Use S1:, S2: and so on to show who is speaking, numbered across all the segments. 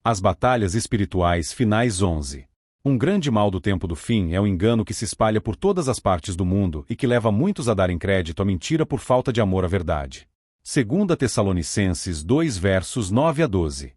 S1: As batalhas espirituais finais 11. Um grande mal do tempo do fim é o engano que se espalha por todas as partes do mundo e que leva muitos a darem crédito à mentira por falta de amor à verdade. 2 Tessalonicenses 2 versos 9 a 12.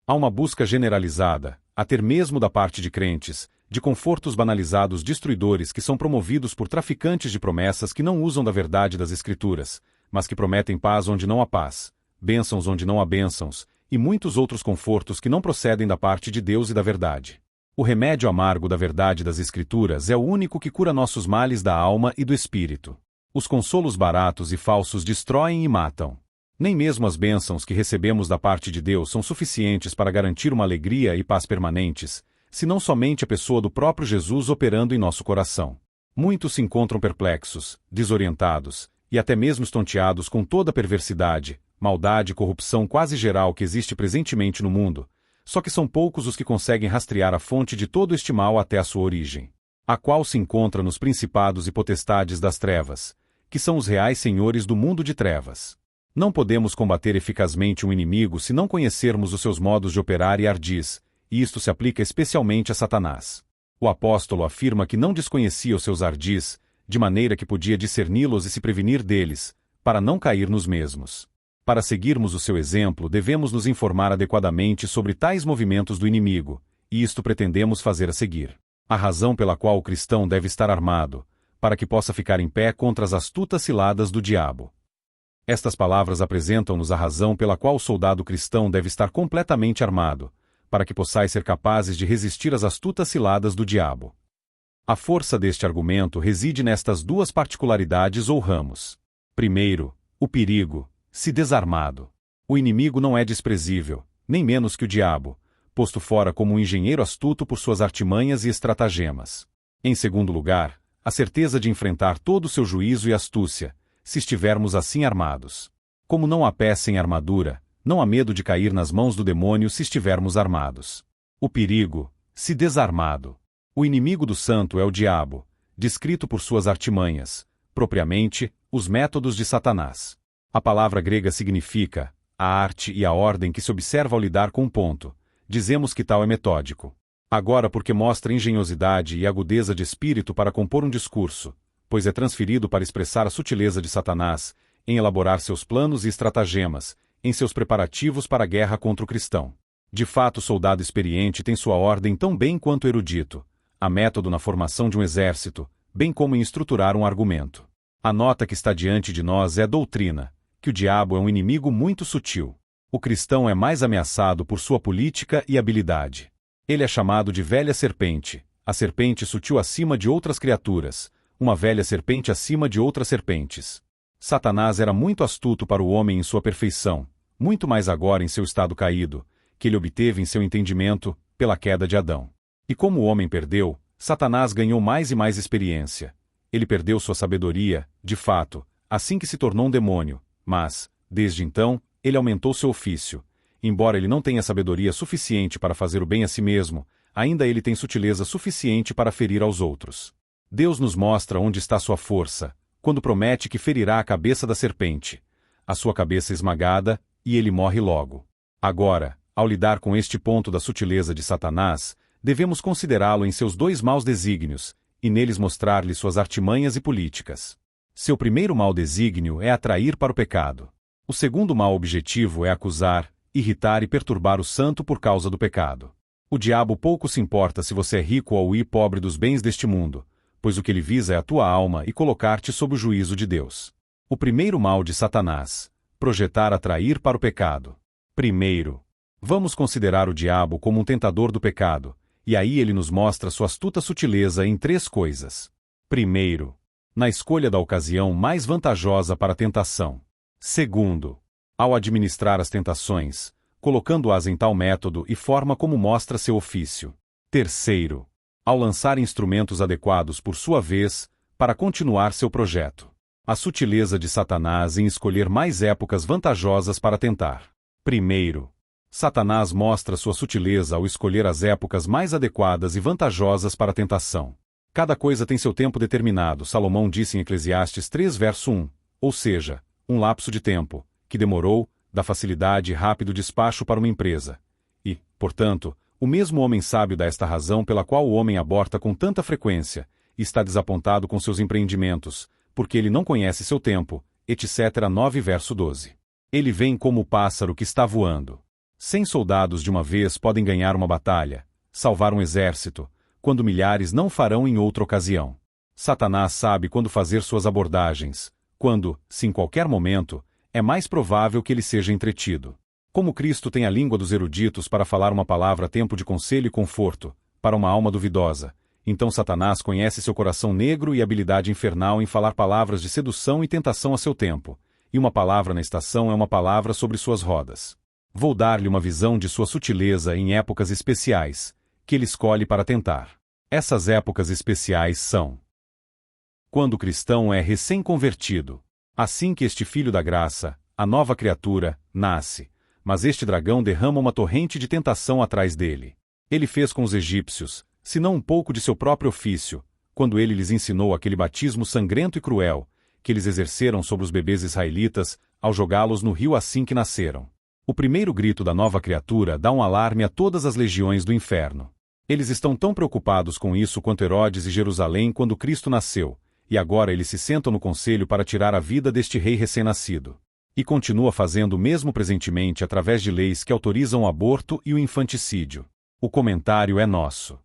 S1: Há uma busca generalizada, até mesmo da parte de crentes, de confortos banalizados destruidores que são promovidos por traficantes de promessas que não usam da verdade das Escrituras, mas que prometem paz onde não há paz, bênçãos onde não há bênçãos, e muitos outros confortos que não procedem da parte de Deus e da verdade. O remédio amargo da verdade das Escrituras é o único que cura nossos males da alma e do espírito. Os consolos baratos e falsos destroem e matam. Nem mesmo as bênçãos que recebemos da parte de Deus são suficientes para garantir uma alegria e paz permanentes, senão somente a pessoa do próprio Jesus operando em nosso coração. Muitos se encontram perplexos, desorientados, e até mesmo estonteados com toda a perversidade, maldade e corrupção quase geral que existe presentemente no mundo, só que são poucos os que conseguem rastrear a fonte de todo este mal até a sua origem, a qual se encontra nos principados e potestades das trevas, que são os reais senhores do mundo de trevas. Não podemos combater eficazmente um inimigo se não conhecermos os seus modos de operar e ardis, e isto se aplica especialmente a Satanás. O apóstolo afirma que não desconhecia os seus ardis, de maneira que podia discerni-los e se prevenir deles, para não cair nos mesmos. Para seguirmos o seu exemplo, devemos nos informar adequadamente sobre tais movimentos do inimigo, e isto pretendemos fazer a seguir. A razão pela qual o cristão deve estar armado, para que possa ficar em pé contra as astutas ciladas do diabo. Estas palavras apresentam-nos a razão pela qual o soldado cristão deve estar completamente armado, para que possais ser capazes de resistir às astutas ciladas do diabo. A força deste argumento reside nestas duas particularidades ou ramos. Primeiro, o perigo, se desarmado. O inimigo não é desprezível, nem menos que o diabo, posto fora como um engenheiro astuto por suas artimanhas e estratagemas. Em segundo lugar, a certeza de enfrentar todo o seu juízo e astúcia, se estivermos assim armados. Como não há pé sem armadura, não há medo de cair nas mãos do demônio se estivermos armados. O perigo, se desarmado. O inimigo do santo é o diabo, descrito por suas artimanhas, propriamente, os métodos de Satanás. A palavra grega significa a arte e a ordem que se observa ao lidar com um ponto. Dizemos que tal é metódico. Agora porque mostra engenhosidade e agudeza de espírito para compor um discurso, pois é transferido para expressar a sutileza de Satanás, em elaborar seus planos e estratagemas, em seus preparativos para a guerra contra o cristão. De fato, o soldado experiente tem sua ordem tão bem quanto o erudito, há método na formação de um exército, bem como em estruturar um argumento. A nota que está diante de nós é a doutrina, que o diabo é um inimigo muito sutil. O cristão é mais ameaçado por sua política e habilidade. Ele é chamado de velha serpente, a serpente sutil acima de outras criaturas, uma velha serpente acima de outras serpentes. Satanás era muito astuto para o homem em sua perfeição, muito mais agora em seu estado caído, que ele obteve em seu entendimento, pela queda de Adão. E como o homem perdeu, Satanás ganhou mais e mais experiência. Ele perdeu sua sabedoria, de fato, assim que se tornou um demônio, mas, desde então, ele aumentou seu ofício. Embora ele não tenha sabedoria suficiente para fazer o bem a si mesmo, ainda ele tem sutileza suficiente para ferir aos outros. Deus nos mostra onde está sua força, quando promete que ferirá a cabeça da serpente, a sua cabeça esmagada, e ele morre logo. Agora, ao lidar com este ponto da sutileza de Satanás, devemos considerá-lo em seus dois maus desígnios, e neles mostrar-lhe suas artimanhas e políticas. Seu primeiro mau desígnio é atrair para o pecado. O segundo mau objetivo é acusar, irritar e perturbar o santo por causa do pecado. O diabo pouco se importa se você é rico ou pobre dos bens deste mundo, pois o que ele visa é a tua alma e colocar-te sob o juízo de Deus. O primeiro mal de Satanás, projetar atrair para o pecado. Primeiro, vamos considerar o diabo como um tentador do pecado, e aí ele nos mostra sua astuta sutileza em três coisas. Primeiro, na escolha da ocasião mais vantajosa para a tentação. Segundo, ao administrar as tentações, colocando-as em tal método e forma como mostra seu ofício. Terceiro, ao lançar instrumentos adequados por sua vez, para continuar seu projeto. A sutileza de Satanás em escolher mais épocas vantajosas para tentar. Primeiro, Satanás mostra sua sutileza ao escolher as épocas mais adequadas e vantajosas para a tentação. Cada coisa tem seu tempo determinado, Salomão disse em Eclesiastes 3 verso 1, ou seja, um lapso de tempo, que demorou, dá facilidade e rápido despacho para uma empresa. E, portanto, o mesmo homem sábio dá esta razão pela qual o homem aborta com tanta frequência, e está desapontado com seus empreendimentos, porque ele não conhece seu tempo, etc. 9 verso 12. Ele vem como o pássaro que está voando. 100 soldados de uma vez podem ganhar uma batalha, salvar um exército, quando milhares não farão em outra ocasião. Satanás sabe quando fazer suas abordagens, quando, se em qualquer momento, é mais provável que ele seja entretido. Como Cristo tem a língua dos eruditos para falar uma palavra a tempo de conselho e conforto, para uma alma duvidosa, então Satanás conhece seu coração negro e habilidade infernal em falar palavras de sedução e tentação a seu tempo, e uma palavra na estação é uma palavra sobre suas rodas. Vou dar-lhe uma visão de sua sutileza em épocas especiais, que ele escolhe para tentar. Essas épocas especiais são: quando o cristão é recém-convertido, assim que este filho da graça, a nova criatura, nasce, mas este dragão derrama uma torrente de tentação atrás dele. Ele fez com os egípcios, se não um pouco de seu próprio ofício, quando ele lhes ensinou aquele batismo sangrento e cruel, que eles exerceram sobre os bebês israelitas, ao jogá-los no rio assim que nasceram. O primeiro grito da nova criatura dá um alarme a todas as legiões do inferno. Eles estão tão preocupados com isso quanto Herodes e Jerusalém quando Cristo nasceu, e agora eles se sentam no conselho para tirar a vida deste rei recém-nascido. E continua fazendo o mesmo presentemente através de leis que autorizam o aborto e o infanticídio. O comentário é nosso.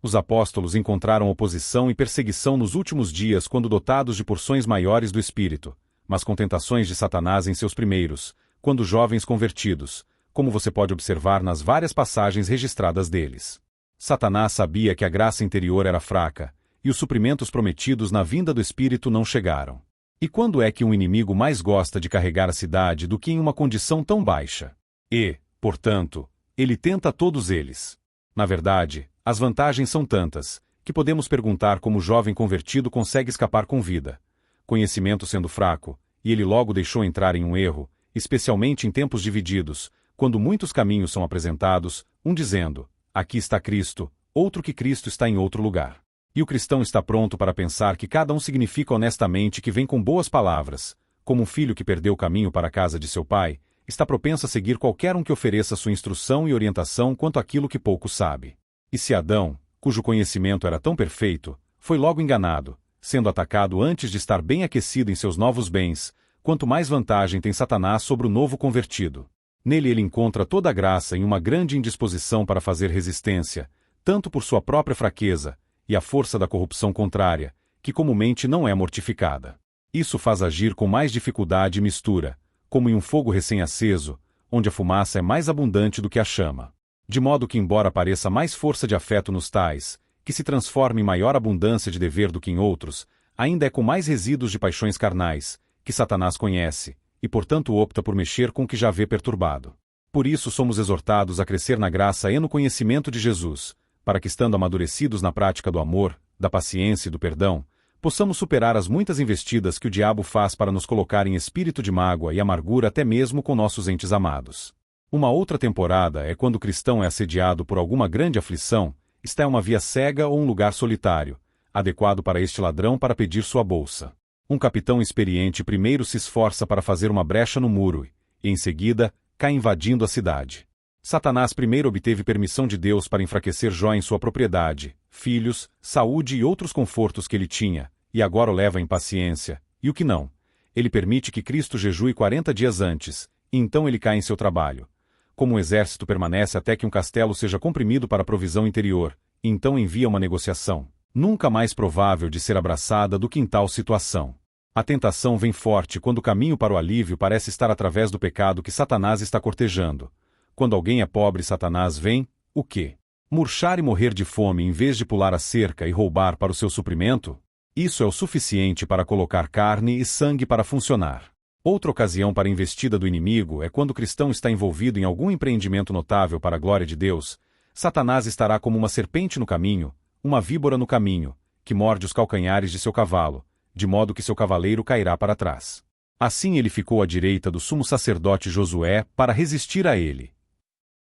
S1: Os apóstolos encontraram oposição e perseguição nos últimos dias quando dotados de porções maiores do Espírito, mas com tentações de Satanás em seus primeiros, quando jovens convertidos, como você pode observar nas várias passagens registradas deles. Satanás sabia que a graça interior era fraca, e os suprimentos prometidos na vinda do Espírito não chegaram. E quando é que um inimigo mais gosta de carregar a cidade do que em uma condição tão baixa? E, portanto, ele tenta todos eles. Na verdade, as vantagens são tantas, que podemos perguntar como o jovem convertido consegue escapar com vida. Conhecimento sendo fraco, e ele logo deixou entrar em um erro, especialmente em tempos divididos, quando muitos caminhos são apresentados, um dizendo, aqui está Cristo, outro que Cristo está em outro lugar. E o cristão está pronto para pensar que cada um significa honestamente que vem com boas palavras, como um filho que perdeu o caminho para a casa de seu pai, está propenso a seguir qualquer um que ofereça sua instrução e orientação quanto àquilo que pouco sabe. E se Adão, cujo conhecimento era tão perfeito, foi logo enganado, sendo atacado antes de estar bem aquecido em seus novos bens, quanto mais vantagem tem Satanás sobre o novo convertido. Nele ele encontra toda a graça em uma grande indisposição para fazer resistência, tanto por sua própria fraqueza, e a força da corrupção contrária, que comumente não é mortificada. Isso faz agir com mais dificuldade e mistura, como em um fogo recém-aceso, onde a fumaça é mais abundante do que a chama. De modo que embora pareça mais força de afeto nos tais, que se transforma em maior abundância de dever do que em outros, ainda é com mais resíduos de paixões carnais, que Satanás conhece, e portanto opta por mexer com o que já vê perturbado. Por isso somos exortados a crescer na graça e no conhecimento de Jesus, para que estando amadurecidos na prática do amor, da paciência e do perdão, possamos superar as muitas investidas que o diabo faz para nos colocar em espírito de mágoa e amargura até mesmo com nossos entes amados. Uma outra temporada é quando o cristão é assediado por alguma grande aflição, está em uma via cega ou um lugar solitário, adequado para este ladrão para pedir sua bolsa. Um capitão experiente primeiro se esforça para fazer uma brecha no muro e, em seguida, cai invadindo a cidade. Satanás primeiro obteve permissão de Deus para enfraquecer Jó em sua propriedade, filhos, saúde e outros confortos que ele tinha, e agora o leva à impaciência, e o que não? Ele permite que Cristo jejue 40 dias antes, e então ele cai em seu trabalho. Como um exército permanece até que um castelo seja comprimido para a provisão interior, e então envia uma negociação, nunca mais provável de ser abraçada do que em tal situação. A tentação vem forte quando o caminho para o alívio parece estar através do pecado que Satanás está cortejando. Quando alguém é pobre, Satanás vem, o quê? Murchar e morrer de fome em vez de pular a cerca e roubar para o seu suprimento? Isso é o suficiente para colocar carne e sangue para funcionar. Outra ocasião para a investida do inimigo é quando o cristão está envolvido em algum empreendimento notável para a glória de Deus. Satanás estará como uma serpente no caminho, uma víbora no caminho, que morde os calcanhares de seu cavalo, de modo que seu cavaleiro cairá para trás. Assim ele ficou à direita do sumo sacerdote Josué para resistir a ele.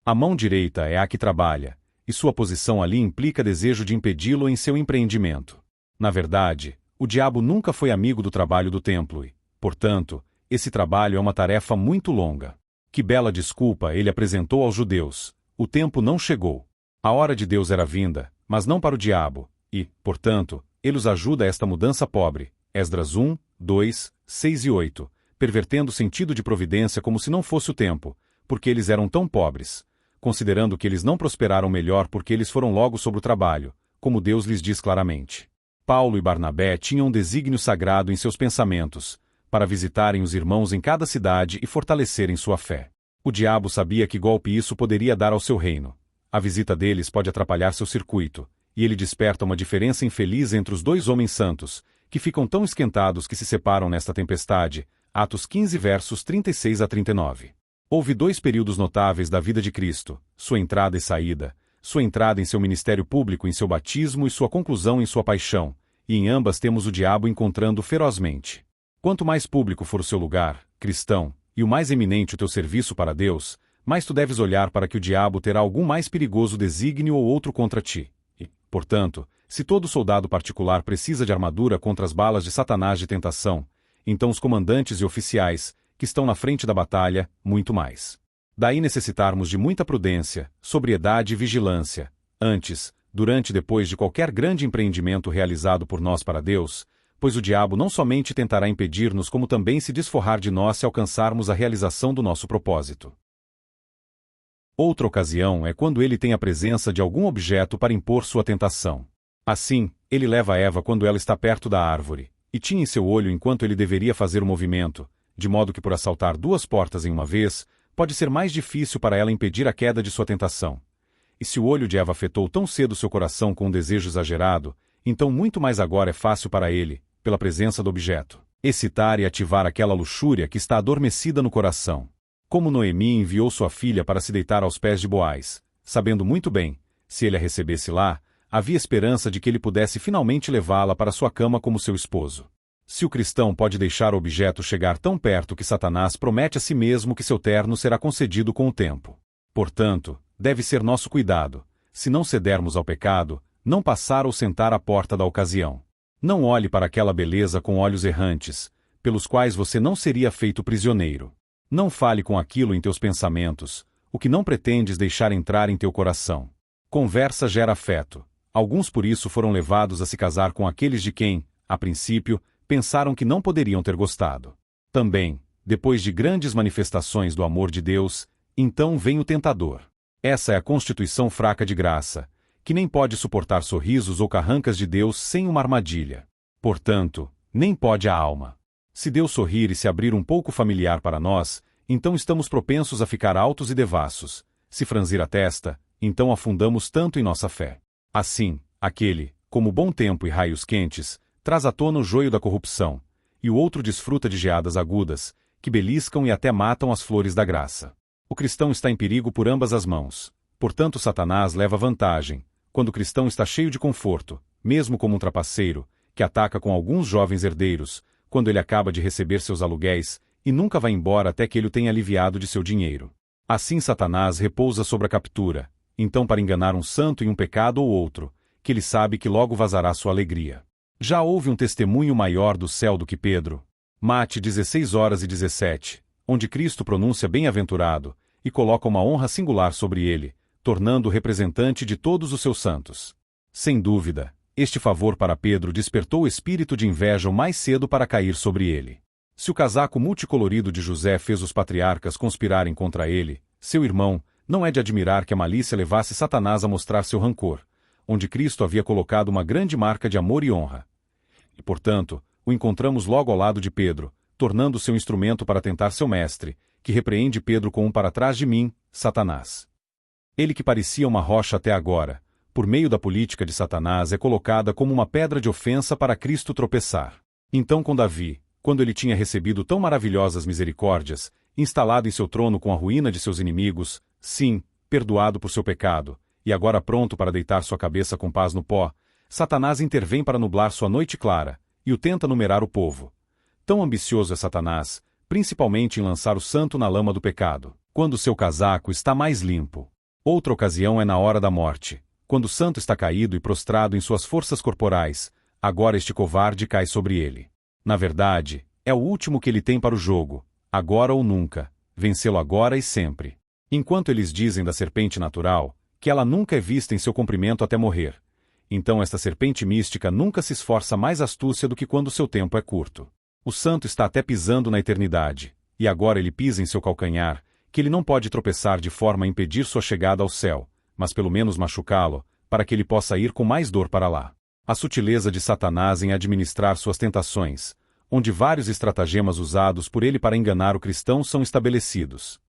S1: A mão direita é a que trabalha, e sua posição ali implica desejo de impedi-lo em seu empreendimento. Na verdade, o diabo nunca foi amigo do trabalho do templo e, portanto, esse trabalho é uma tarefa muito longa. Que bela desculpa ele apresentou aos judeus, o tempo não chegou. A hora de Deus era vinda, mas não para o diabo, e, portanto, ele os ajuda a esta mudança pobre. Esdras 1, 2, 6 e 8, pervertendo o sentido de providência como se não fosse o tempo, porque eles eram tão pobres, considerando que eles não prosperaram melhor porque eles foram logo sobre o trabalho, como Deus lhes diz claramente. Paulo e Barnabé tinham um desígnio sagrado em seus pensamentos, para visitarem os irmãos em cada cidade e fortalecerem sua fé. O diabo sabia que golpe isso poderia dar ao seu reino. A visita deles pode atrapalhar seu circuito, e ele desperta uma diferença infeliz entre os dois homens santos, que ficam tão esquentados que se separam nesta tempestade. Atos 15 versos 36 a 39. Houve dois períodos notáveis da vida de Cristo, sua entrada e saída, sua entrada em seu ministério público em seu batismo e sua conclusão em sua paixão, e em ambas temos o diabo encontrando ferozmente. Quanto mais público for o seu lugar, cristão, e o mais eminente o teu serviço para Deus, mais tu deves olhar para que o diabo terá algum mais perigoso desígnio ou outro contra ti. E, portanto, se todo soldado particular precisa de armadura contra as balas de Satanás de tentação, então os comandantes e oficiais, que estão na frente da batalha, muito mais. Daí necessitarmos de muita prudência, sobriedade e vigilância, antes, durante e depois de qualquer grande empreendimento realizado por nós para Deus, pois o diabo não somente tentará impedir-nos como também se desforrar de nós se alcançarmos a realização do nosso propósito. Outra ocasião é quando ele tem a presença de algum objeto para impor sua tentação. Assim, ele leva Eva quando ela está perto da árvore, e tinha em seu olho enquanto ele deveria fazer o movimento, de modo que por assaltar duas portas em uma vez, pode ser mais difícil para ela impedir a queda de sua tentação. E se o olho de Eva afetou tão cedo seu coração com um desejo exagerado, então muito mais agora é fácil para ele, pela presença do objeto, excitar e ativar aquela luxúria que está adormecida no coração. Como Noemi enviou sua filha para se deitar aos pés de Boaz, sabendo muito bem, se ele a recebesse lá, havia esperança de que ele pudesse finalmente levá-la para sua cama como seu esposo. Se o cristão pode deixar o objeto chegar tão perto que Satanás promete a si mesmo que seu terno será concedido com o tempo. Portanto, deve ser nosso cuidado, se não cedermos ao pecado, não passar ou sentar à porta da ocasião. Não olhe para aquela beleza com olhos errantes, pelos quais você não seria feito prisioneiro. Não fale com aquilo em teus pensamentos, o que não pretendes deixar entrar em teu coração. Conversa gera afeto. Alguns por isso foram levados a se casar com aqueles de quem, a princípio, pensaram que não poderiam ter gostado. Também, depois de grandes manifestações do amor de Deus, então vem o tentador. Essa é a constituição fraca de graça, que nem pode suportar sorrisos ou carrancas de Deus sem uma armadilha. Portanto, nem pode a alma. Se Deus sorrir e se abrir um pouco familiar para nós, então estamos propensos a ficar altos e devassos. Se franzir a testa, então afundamos tanto em nossa fé. Assim, aquele, como bom tempo e raios quentes, traz à tona o joio da corrupção, e o outro desfruta de geadas agudas, que beliscam e até matam as flores da graça. O cristão está em perigo por ambas as mãos. Portanto, Satanás leva vantagem, quando o cristão está cheio de conforto, mesmo como um trapaceiro, que ataca com alguns jovens herdeiros, quando ele acaba de receber seus aluguéis, e nunca vai embora até que ele o tenha aliviado de seu dinheiro. Assim Satanás repousa sobre a captura, então para enganar um santo em um pecado ou outro, que ele sabe que logo vazará sua alegria. Já houve um testemunho maior do céu do que Pedro. Mate 16:17, onde Cristo pronuncia bem-aventurado, e coloca uma honra singular sobre ele, tornando-o representante de todos os seus santos. Sem dúvida, este favor para Pedro despertou o espírito de inveja o mais cedo para cair sobre ele. Se o casaco multicolorido de José fez os patriarcas conspirarem contra ele, seu irmão, não é de admirar que a malícia levasse Satanás a mostrar seu rancor, onde Cristo havia colocado uma grande marca de amor e honra. E, portanto, o encontramos logo ao lado de Pedro, tornando seu instrumento para tentar seu mestre, que repreende Pedro com um para trás de mim, Satanás. Ele que parecia uma rocha até agora, por meio da política de Satanás é colocada como uma pedra de ofensa para Cristo tropeçar. Então com Davi, quando ele tinha recebido tão maravilhosas misericórdias, instalado em seu trono com a ruína de seus inimigos, sim, perdoado por seu pecado, e agora pronto para deitar sua cabeça com paz no pó, Satanás intervém para nublar sua noite clara, e o tenta numerar o povo. Tão ambicioso é Satanás, principalmente em lançar o santo na lama do pecado, quando seu casaco está mais limpo. Outra ocasião é na hora da morte, quando o santo está caído e prostrado em suas forças corporais, agora este covarde cai sobre ele. Na verdade, é o último que ele tem para o jogo, agora ou nunca, vencê-lo agora e sempre. Enquanto eles dizem da serpente natural, que ela nunca é vista em seu comprimento até morrer. Então esta serpente mística nunca se esforça mais astúcia do que quando seu tempo é curto. O santo está até pisando na eternidade, e agora ele pisa em seu calcanhar, que ele não pode tropeçar de forma a impedir sua chegada ao céu, mas pelo menos machucá-lo, para que ele possa ir com mais dor para lá. A sutileza de Satanás em administrar suas tentações, onde vários estratagemas usados por ele para enganar o cristão são estabelecidos.